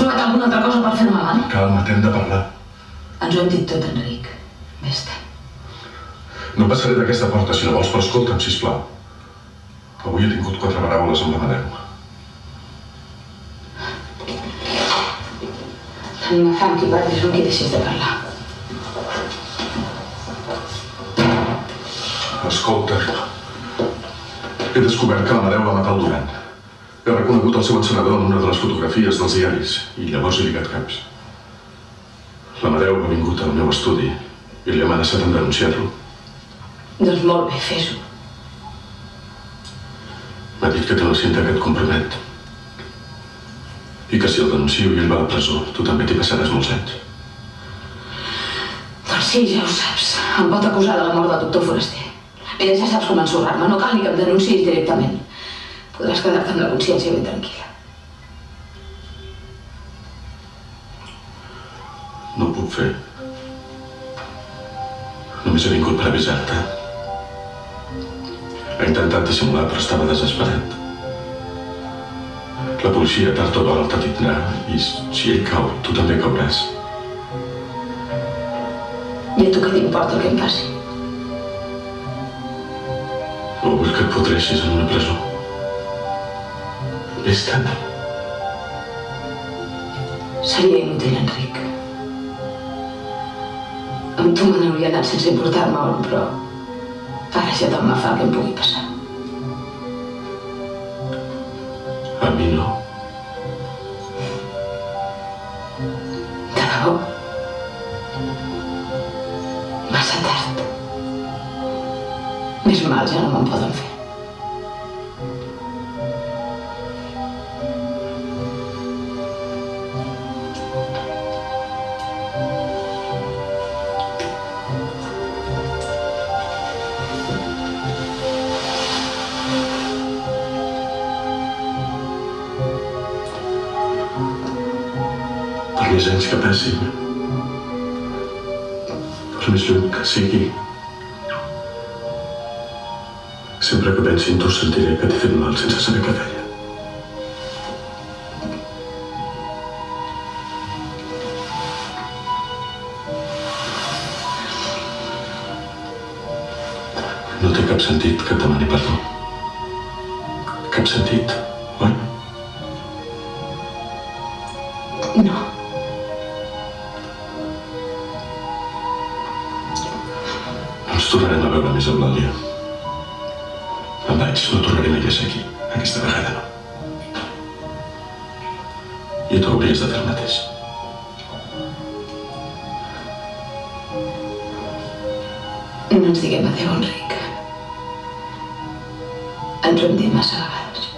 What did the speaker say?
trobat alguna altra cosa per fer-me mal? Calma, t'hem de parlar. Ens ho hem dit tot, Enric. Vés-te. No passaré d'aquesta porta, si no vols, però escolta'm, sisplau. Avui he tingut 4 paraules amb l'Amadeu. Tenim a fam que parlis amb qui deixis de parlar. Escolta, he descobert que l'Amadeu va matar el Duran. He reconegut el seu encenedor en una de les fotografies dels diaris i llavors he lligat caps. L'Amadeu ha vingut al meu estudi i li ha amenaçat en denunciar-lo. Doncs molt bé, fes-ho. M'ha dit que té una cinta que et compromet. I que si el denuncio i ell va a la presó, tu també t'hi passaràs molts anys. Doncs sí, ja ho saps. Em pot acusar de la mort del doctor Foraster. Mira, ja saps com ensorrar-me. No cal ni que em denunciïs directament. Podràs quedar-te amb la consciència ben tranquil·la. No ho puc fer. Només he vingut per avisar-te. Ha intentat dissimular, però estava desesperat. La policia tard o d'hora el detindrà i si ell cau, tu també cauràs. I a tu què t'importa el que em passi? No vull que et podreixis en una presó. Vés-te'n. Seria inútil, Enric. Amb tu me n'hauria anat sense importar-me on, però ara ja tant me fa que em pugui passar. A mi no. De debò? Massa tard. Més mal ja no me'n poden fer. Per més anys que passin, per més lluny que sigui, sempre que pensi en tu sentiré que t'he fet mal sense saber què feia. No té cap sentit que et demani perdó. Cap sentit, oi? No. Ens tornarem a veure més amb l'Àlia. Me'n vaig, no tornaré mai a ser aquí. Aquesta vegada no. I tu hauries de fer el mateix. No ens diguem adéu, Enric. Ens ho hem dit massa vegades.